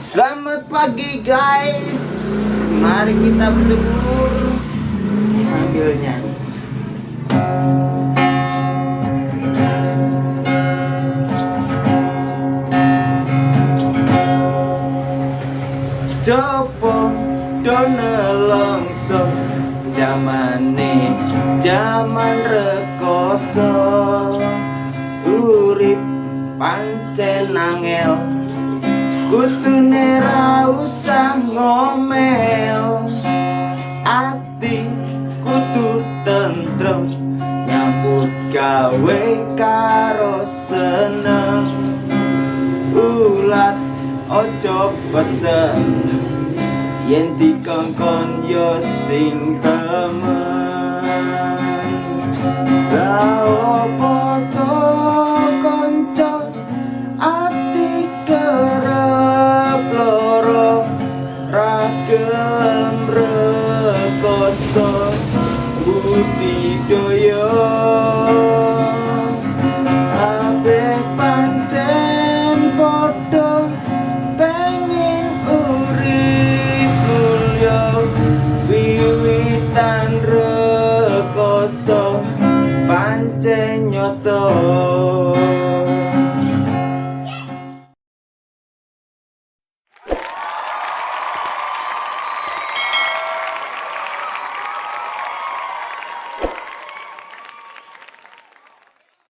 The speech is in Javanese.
Selamat pagi guys. Mari kita berjemur sambil nyanyi. Jopo done longso jamane jaman rekoso, urip pancen angel, kutune ra usah ngomel, ati kudu tentrem, nyambut gawe karo seneng, ulat ojo peteng, yen dikongkon yo sing temen. Ra opo to